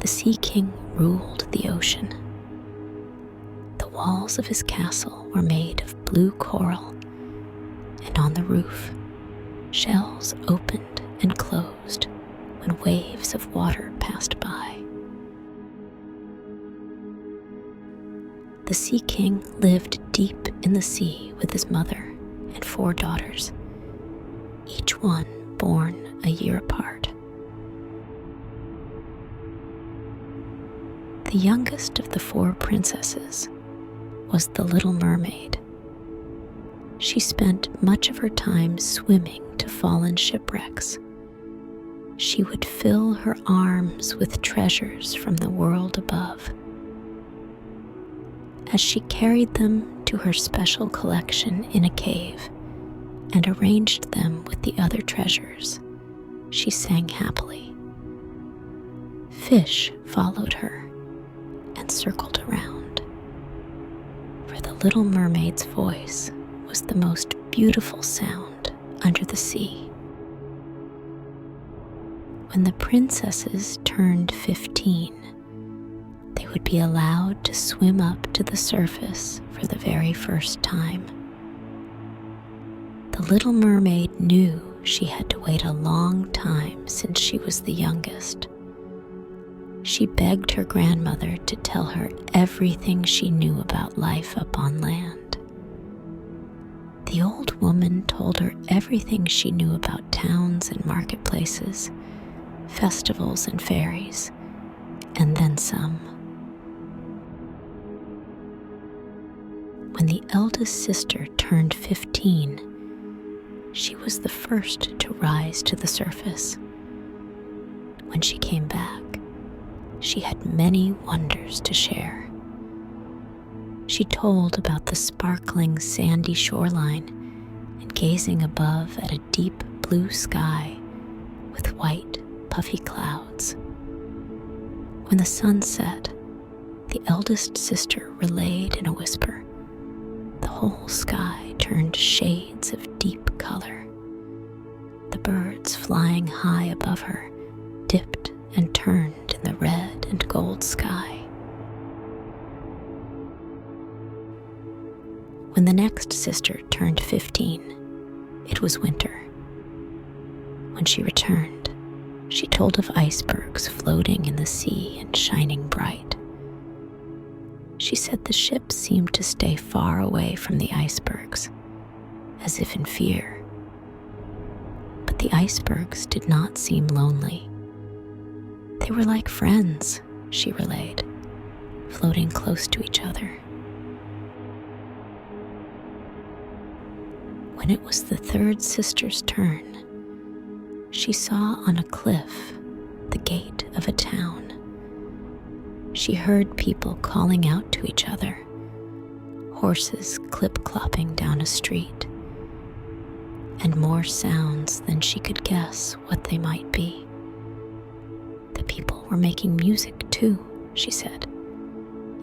The Sea King ruled the ocean. The walls of his castle were made of blue coral, and on the roof, shells opened and closed when waves of water passed by. The Sea King lived deep in the sea with his mother and 4 daughters, each one born a year apart. The youngest of the 4 princesses was the Little Mermaid. She spent much of her time swimming to fallen shipwrecks. She would fill her arms with treasures from the world above. As she carried them to her special collection in a cave and arranged them with the other treasures, she sang happily. Fish followed her and circled around, for the Little Mermaid's voice was the most beautiful sound under the sea. When the princesses turned 15, they would be allowed to swim up to the surface for the very first time. The Little Mermaid knew she had to wait a long time since she was the youngest. She begged her grandmother to tell her everything she knew about life up on land. The old woman told her everything she knew about towns and marketplaces, festivals and fairies, and then some. When the eldest sister turned 15, she was the first to rise to the surface. When she came back, she had many wonders to share. She told about the sparkling sandy shoreline and gazing above at a deep blue sky with white, puffy clouds. When the sun set, the eldest sister relayed in a whisper. The whole sky turned shades of deep color. The birds flying high above her dipped and turned in the red and gold sky. When the next sister turned 15, it was winter. When she returned, she told of icebergs floating in the sea and shining bright. She said the ships seemed to stay far away from the icebergs, as if in fear. But the icebergs did not seem lonely. They were like friends, she relayed, floating close to each other. When it was the 3rd sister's turn, she saw on a cliff the gate of a town. She heard people calling out to each other, horses clip-clopping down a street, and more sounds than she could guess what they might be. The people were making music too, she said,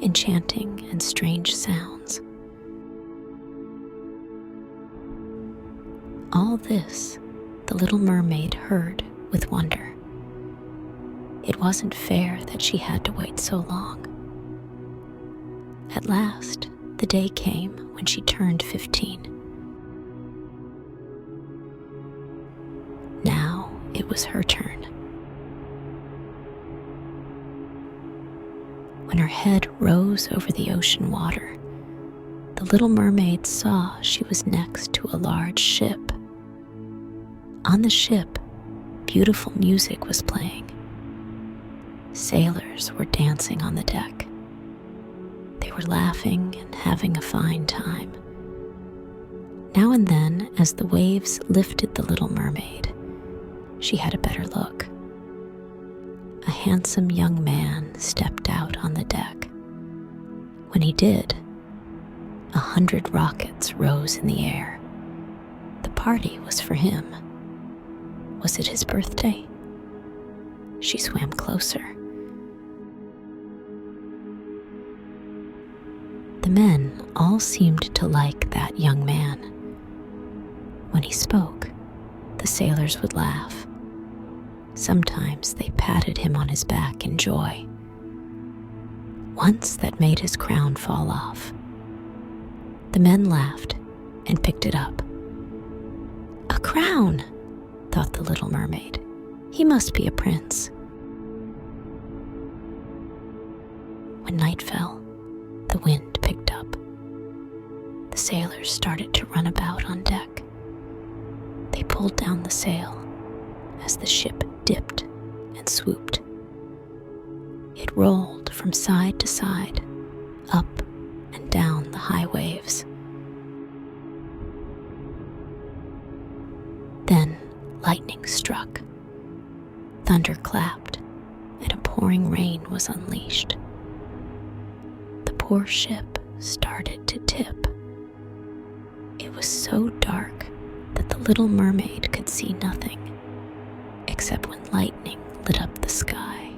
enchanting and strange sounds. All this the Little Mermaid heard with wonder. It wasn't fair that she had to wait so long. At last, the day came when she turned 15. Now it was her turn. When her head rose over the ocean water, the Little Mermaid saw she was next to a large ship. On the ship, beautiful music was playing. Sailors were dancing on the deck. They were laughing and having a fine time. Now and then, as the waves lifted the Little Mermaid, she had a better look. A handsome young man stepped out on the deck. When he did, 100 rockets rose in the air. The party was for him. Was it his birthday? She swam closer. The men all seemed to like that young man. When he spoke, the sailors would laugh. Sometimes they patted him on his back in joy, once that made his crown fall off. The men laughed and picked it up. "A crown," thought the Little Mermaid. "He must be a prince." When night fell, the wind picked up. The sailors started to run about on deck. They pulled down the sail as the ship dipped and swooped. It rolled from side to side, up and down the high waves. Then lightning struck, thunder clapped, and a pouring rain was unleashed. The poor ship started to tip. It was so dark that the Little Mermaid could see nothing, except when lightning lit up the sky.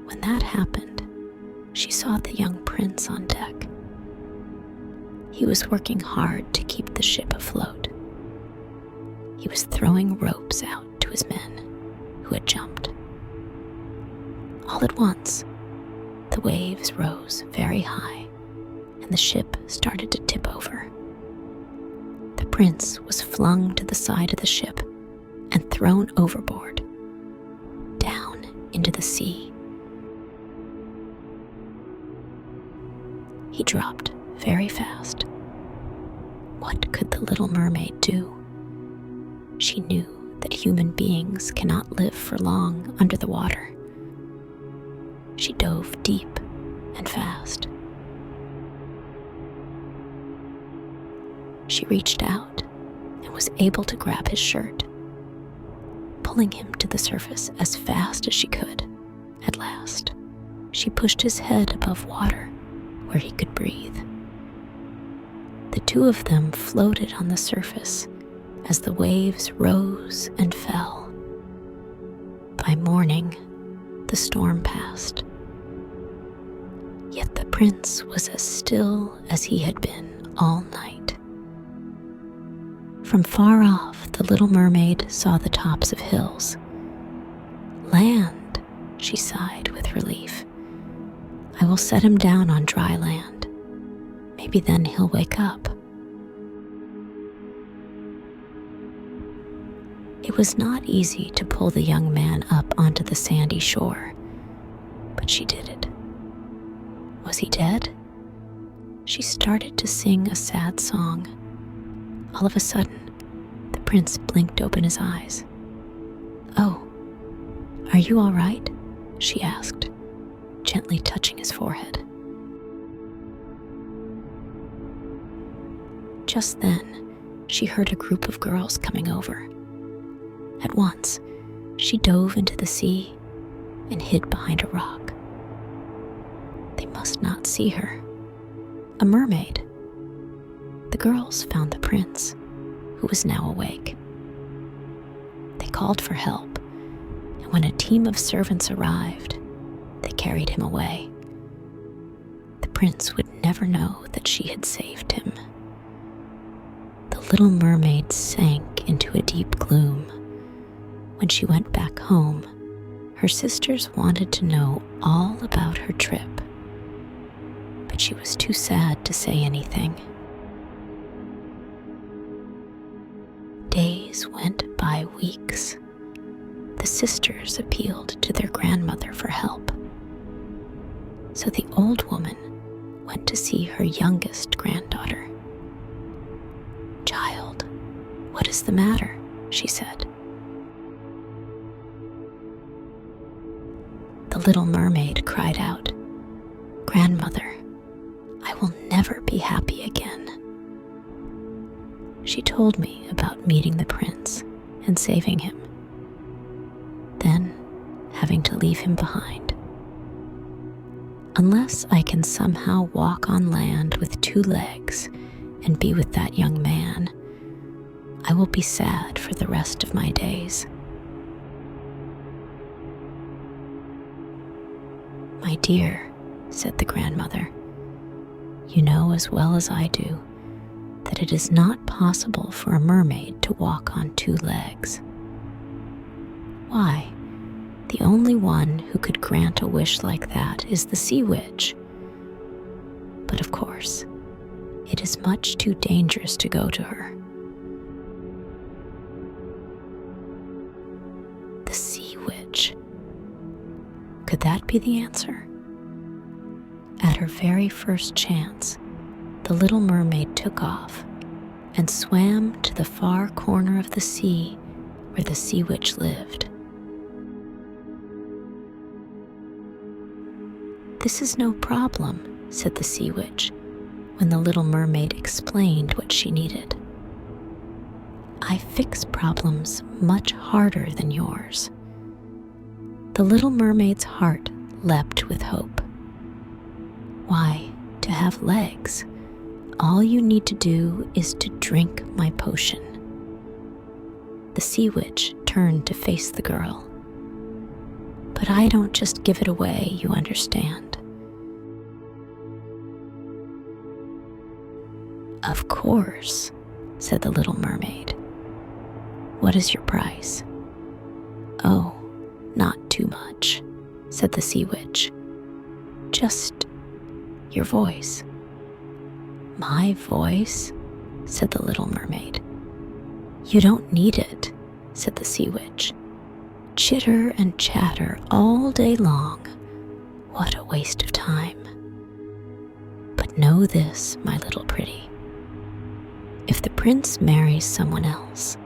When that happened, she saw the young prince on deck. He was working hard to keep the ship afloat. He was throwing ropes out to his men, who had jumped. All at once, the waves rose very high, and the ship started to tip over. The prince was flung to the side of the ship and thrown overboard, down into the sea. He dropped very fast. What could the Little Mermaid do? She knew that human beings cannot live for long under the water. She dove deep and fast. She reached out and was able to grab his shirt, pulling him to the surface as fast as she could. At last, she pushed his head above water where he could breathe. The two of them floated on the surface as the waves rose and fell. By morning, the storm passed. Yet the prince was as still as he had been all night. From far off, the Little Mermaid saw the tops of hills. "Land," she sighed with relief. "I will set him down on dry land. Maybe then he'll wake up." It was not easy to pull the young man up onto the sandy shore, but she did it. Was he dead? She started to sing a sad song. All of a sudden, the prince blinked open his eyes. "Oh, are you all right?" she asked, gently touching his forehead. Just then, she heard a group of girls coming over. At once, she dove into the sea and hid behind a rock. They must not see her. A mermaid. The girls found the prince, who was now awake. They called for help, and when a team of servants arrived, they carried him away. The prince would never know that she had saved him. The Little Mermaid sank into a deep gloom. When she went back home, her sisters wanted to know all about her trip, but she was too sad to say anything. Days went by weeks. The sisters appealed to their grandmother for help. So the old woman went to see her youngest granddaughter. "Child, what is the matter?" she said. The Little Mermaid cried out, "Grandmother, I will never be happy again." She told me about meeting the prince and saving him, then having to leave him behind. Unless I can somehow walk on land with 2 legs and be with that young man, I will be sad for the rest of my days. "My dear," said the grandmother, "you know as well as I do that it is not possible for a mermaid to walk on 2 legs. Why, The only one who could grant a wish like that is the sea witch. But of course, it is much too dangerous to go to her. The sea witch. Could that be the answer? At her very first chance, the Little Mermaid took off and swam to the far corner of the sea where the sea witch lived. "This is no problem," said the sea witch when the Little Mermaid explained what she needed. "I fix problems much harder than yours." The Little Mermaid's heart leapt with hope. "Why, to have legs, all you need to do is to drink my potion." The sea witch turned to face the girl. "But I don't just give it away, you understand." "Of course," said the Little Mermaid. "What is your price?" "Oh, not too much," said the sea witch. "Just your voice." "My voice?" said the Little Mermaid. "You don't need it," said the sea witch. "Chitter and chatter all day long. What a waste of time. But know this, my little pretty. If the prince marries someone else,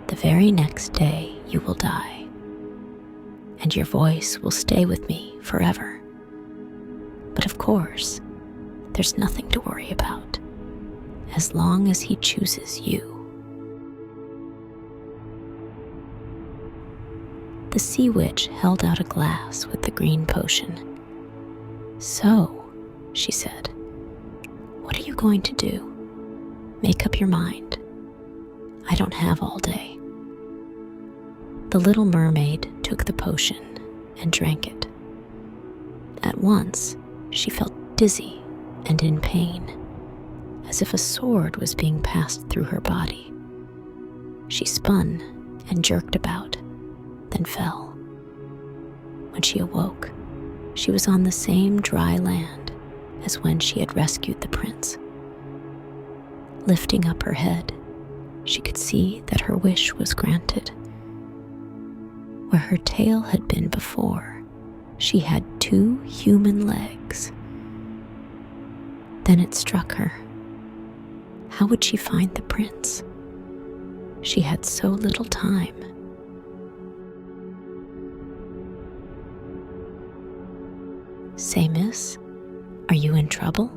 the very next day you will die, and your voice will stay with me forever. But of course, there's nothing to worry about, as long as he chooses you." The sea witch held out a glass with the green potion. "So," she said, "what are you going to do? Make up your mind. I don't have all day." The Little Mermaid took the potion and drank it. At once, she felt dizzy and in pain, as if a sword was being passed through her body. She spun and jerked about, then fell. When she awoke, she was on the same dry land as when she had rescued the prince. Lifting up her head, she could see that her wish was granted. Where her tail had been before, she had 2 human legs. Then it struck her. How would she find the prince? She had so little time. "Say, miss, are you in trouble?"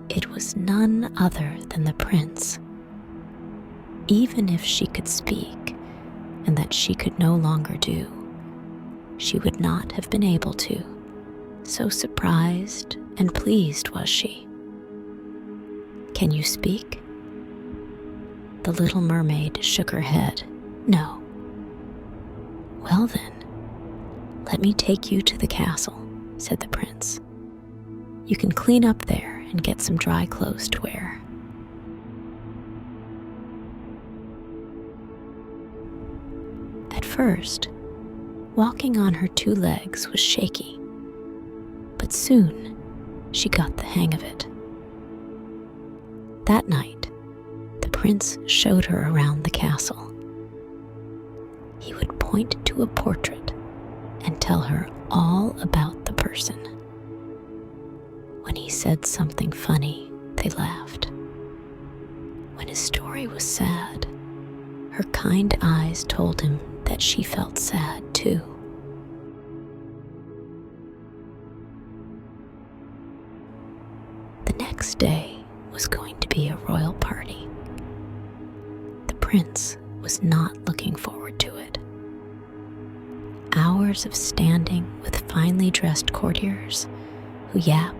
It was none other than the prince. Even if she could speak, and that she could no longer do, she would not have been able to. So surprised and pleased was she. "Can you speak?" The Little Mermaid shook her head. "No." "Well then, let me take you to the castle," said the prince. "You can clean up there and get some dry clothes to wear." At first, walking on her 2 legs was shaky, but soon she got the hang of it. That night, the prince showed her around the castle. He would point to a portrait and tell her all about the person. When he said something funny, they laughed. When his story was sad, her kind eyes told him that she felt sad too. The next day was going to be a royal party. The prince was not looking forward to it. Hours of standing with finely dressed courtiers who yap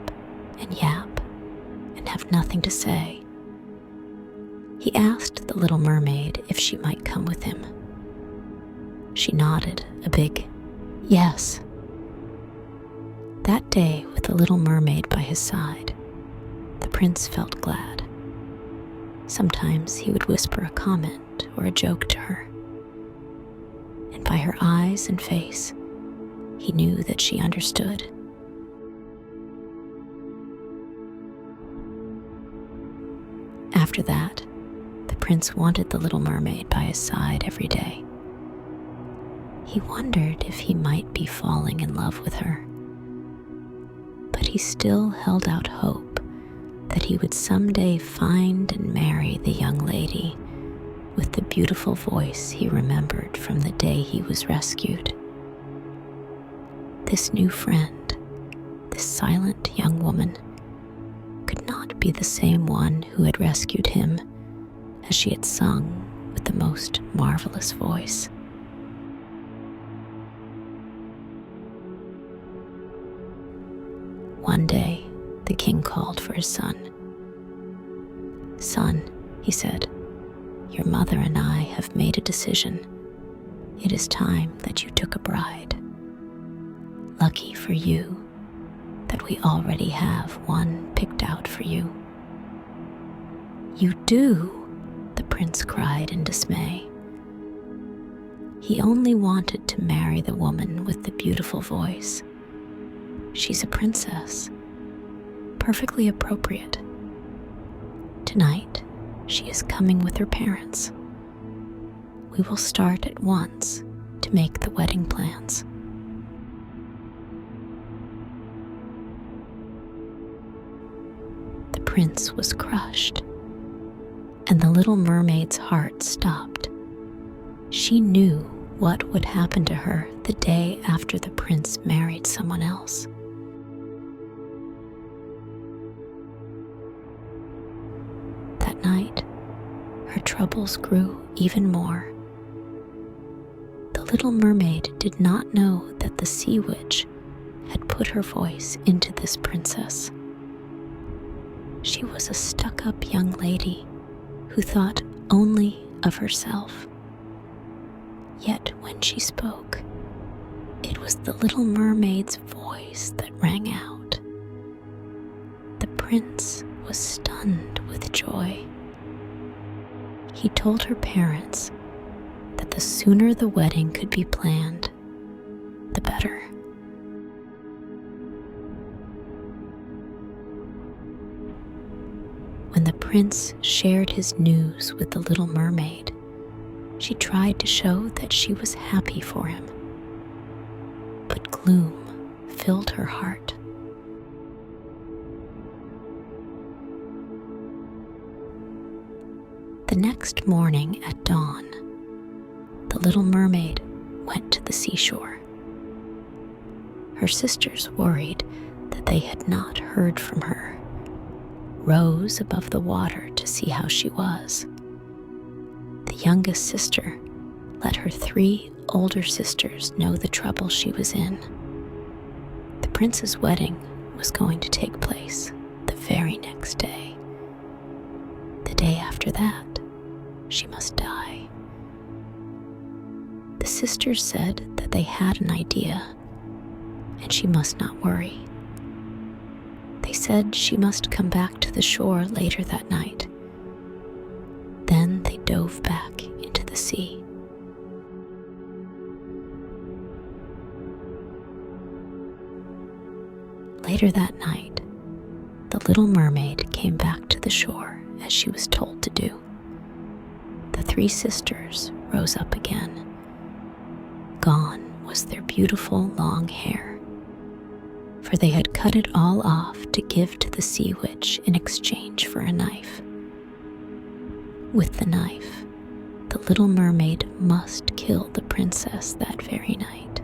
and have nothing to say. He asked the Little Mermaid if she might come with him. She nodded a big yes. That day, with the Little Mermaid by his side, the prince felt glad. Sometimes he would whisper a comment or a joke to her. And By her eyes and face, he knew that she understood. After that, the prince wanted the little mermaid by his side every day. He wondered if he might be falling in love with her. But he still held out hope that he would someday find and marry the young lady with the beautiful voice he remembered from the day he was rescued. This new friend, this silent young woman, could not be the same one who had rescued him, as she had sung with the most marvelous voice. One day, the king called for his son. "Son," he said, "your mother and I have made a decision. It is time that you took a bride. Lucky for you that we already have one picked out for you." "You do?" the prince cried in dismay. He only wanted to marry the woman with the beautiful voice. She's a princess, perfectly appropriate. Tonight, she is coming with her parents. We will start at once to make the wedding plans. The prince was crushed, and the little mermaid's heart stopped. She knew what would happen to her the day after the prince married someone else. That night, her troubles grew even more. The little mermaid did not know that the sea witch had put her voice into this princess. She was a stuck-up young lady who thought only of herself. Yet when she spoke, it was the little mermaid's voice that rang out. The prince was stunned with joy. He told her parents that the sooner the wedding could be planned, the better. When the prince shared his news with the little mermaid, she tried to show that she was happy for him. But gloom filled her heart. The next morning at dawn, the little mermaid went to the seashore. Her sisters, worried that they had not heard from her, rose above the water to see how she was. The youngest sister let her 3 older sisters know the trouble she was in. The prince's wedding was going to take place the very next day. The day after that, she must die. The sisters said that they had an idea, and she must not worry. They said she must come back to the shore later that night. Then they dove back into the sea. Later that night, the little mermaid came back to the shore as she was told to do. The 3 sisters rose up again. Gone was their beautiful long hair, for they had cut it all off to give to the sea witch in exchange for a knife. With the knife, the little mermaid must kill the princess that very night.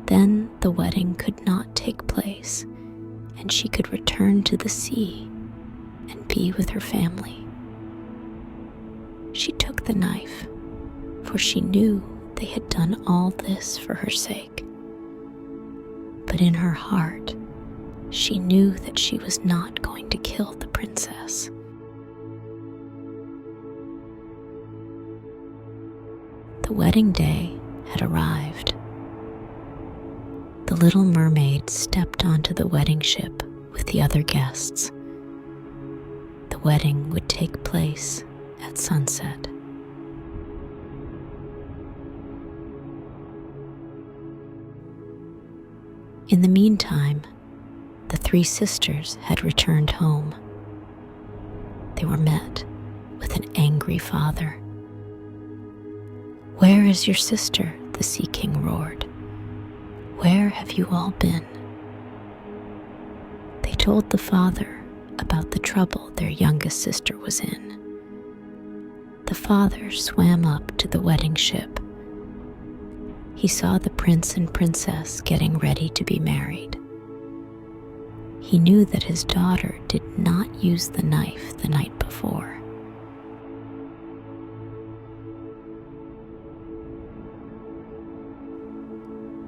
Then the wedding could not take place, and she could return to the sea and be with her family. She took the knife, for she knew they had done all this for her sake. But in her heart, she knew that she was not going to kill the princess. The wedding day had arrived. The little mermaid stepped onto the wedding ship with the other guests. The wedding would take place at sunset. In the meantime, the three sisters had returned home. They were met with an angry father. "Where is your sister?" the Sea King roared. "Where have you all been?" They told the father about the trouble their youngest sister was in. The father swam up to the wedding ship. He saw the prince and princess getting ready to be married. He knew that his daughter did not use the knife the night before.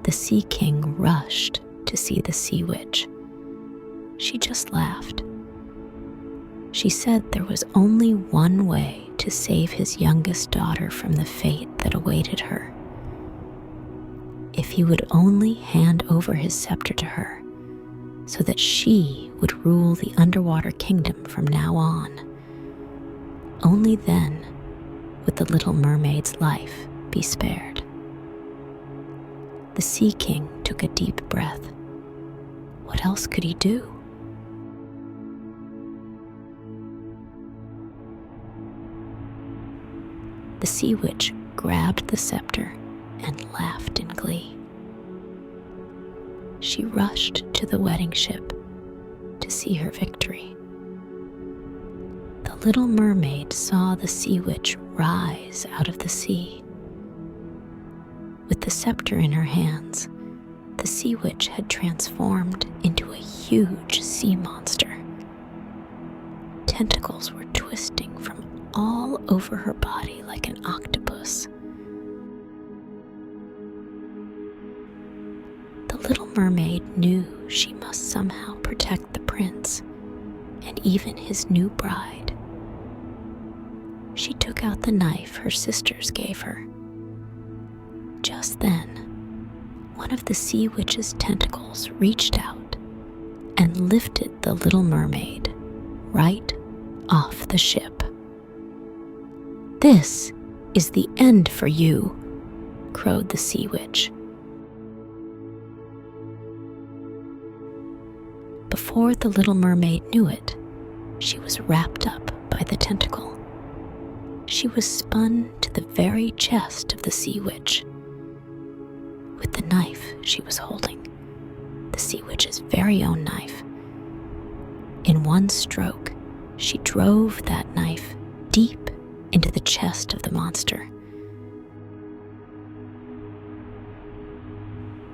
The Sea King rushed to see the Sea Witch. She just laughed. She said there was only one way to save his youngest daughter from the fate that awaited her. If he would only hand over his scepter to her, so that she would rule the underwater kingdom from now on. Only then would the Little Mermaid's life be spared. The Sea King took a deep breath. What else could he do? The Sea Witch grabbed the scepter and laughed in glee. She rushed to the wedding ship to see her victory. The Little Mermaid saw the Sea Witch rise out of the sea. With the scepter in her hands, the Sea Witch had transformed into a huge sea monster. Tentacles were twisting from all over her body like an octopus. The Little Mermaid knew she must somehow protect the prince and even his new bride. She took out the knife her sisters gave her. Just then, one of the Sea Witch's tentacles reached out and lifted the Little Mermaid right off the ship. "This is the end for you," crowed the Sea Witch. Before the Little Mermaid knew it, she was wrapped up by the tentacle. She was spun to the very chest of the Sea Witch. With the knife she was holding, the Sea Witch's very own knife, in one stroke, she drove that knife deep into the chest of the monster.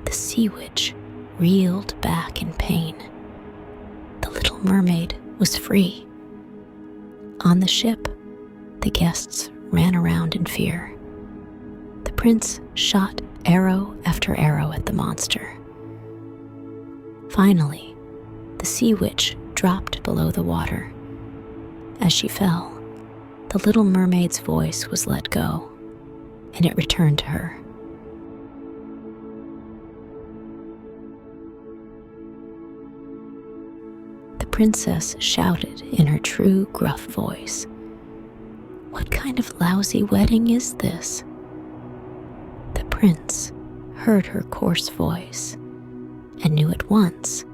The Sea Witch reeled back in pain. The Little Mermaid was free. On the ship, the guests ran around in fear. The prince shot arrow after arrow at the monster. Finally, the Sea Witch dropped below the water. As she fell, the Little Mermaid's voice was let go, and it returned to her. The princess shouted in her true gruff voice, "What kind of lousy wedding is this?" The prince heard her coarse voice and knew at once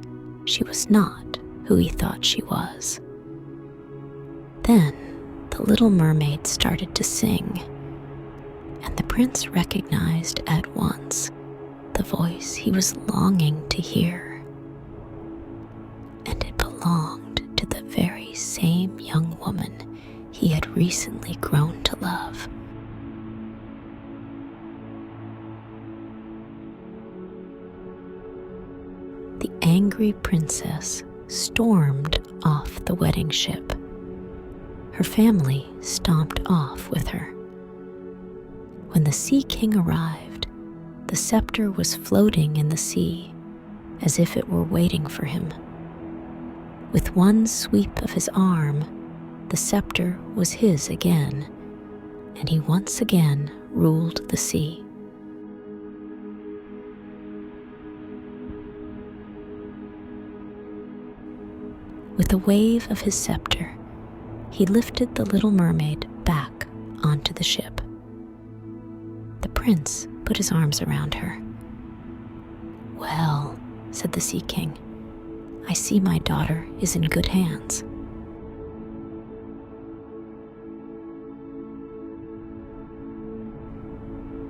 she was not who he thought she was. Then the Little Mermaid started to sing, and the prince recognized at once the voice he was longing to hear. And it belonged to the very same young woman he had recently grown to love. The angry princess stormed off the wedding ship. Her family stomped off with her. When the Sea King arrived, the scepter was floating in the sea as if it were waiting for him. With one sweep of his arm, the scepter was his again, and he once again ruled the sea. With a wave of his scepter, he lifted the Little Mermaid back onto the ship. The prince put his arms around her. "Well," said the Sea King. "I see my daughter is in good hands."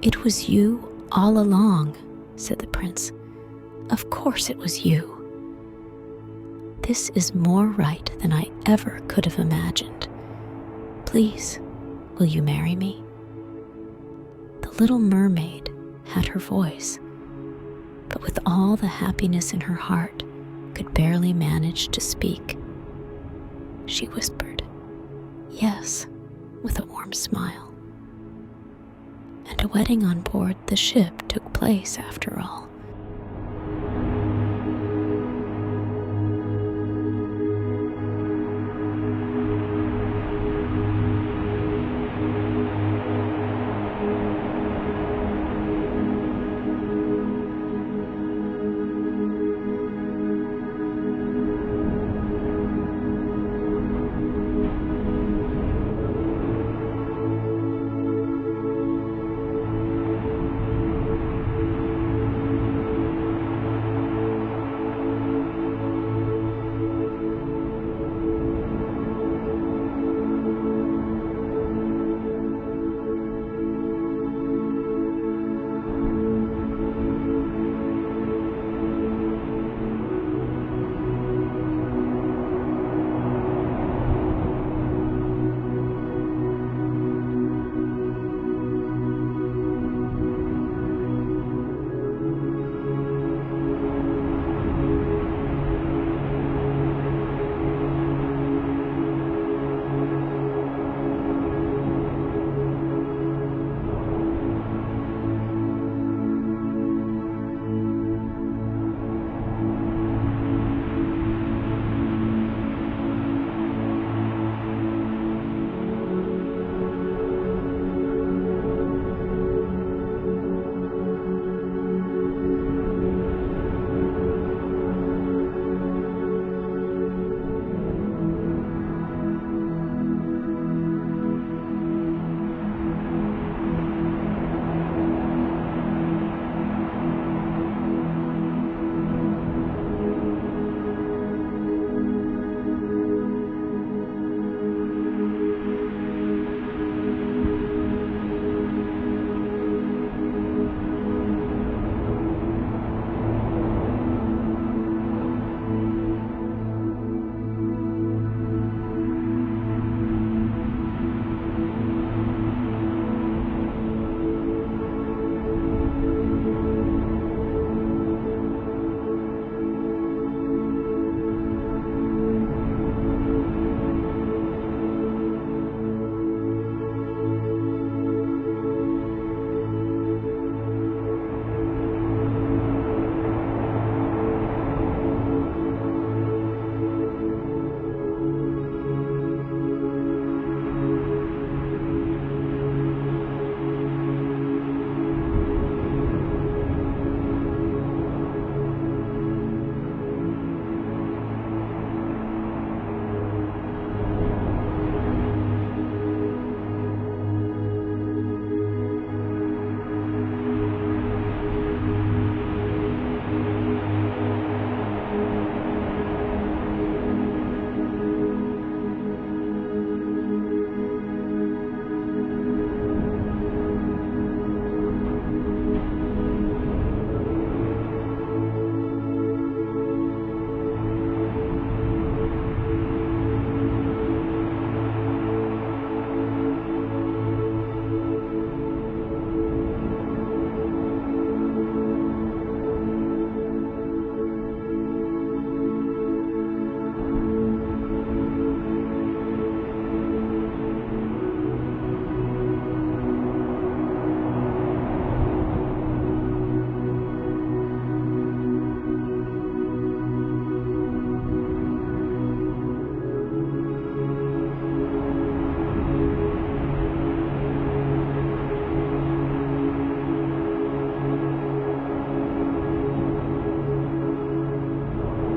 "It was you all along," said the prince. "Of course it was you. This is more right than I ever could have imagined. Please, will you marry me?" The little mermaid had her voice, but with all the happiness in her heart, could barely manage to speak. She whispered, "Yes," with a warm smile. And a wedding on board the ship took place after all.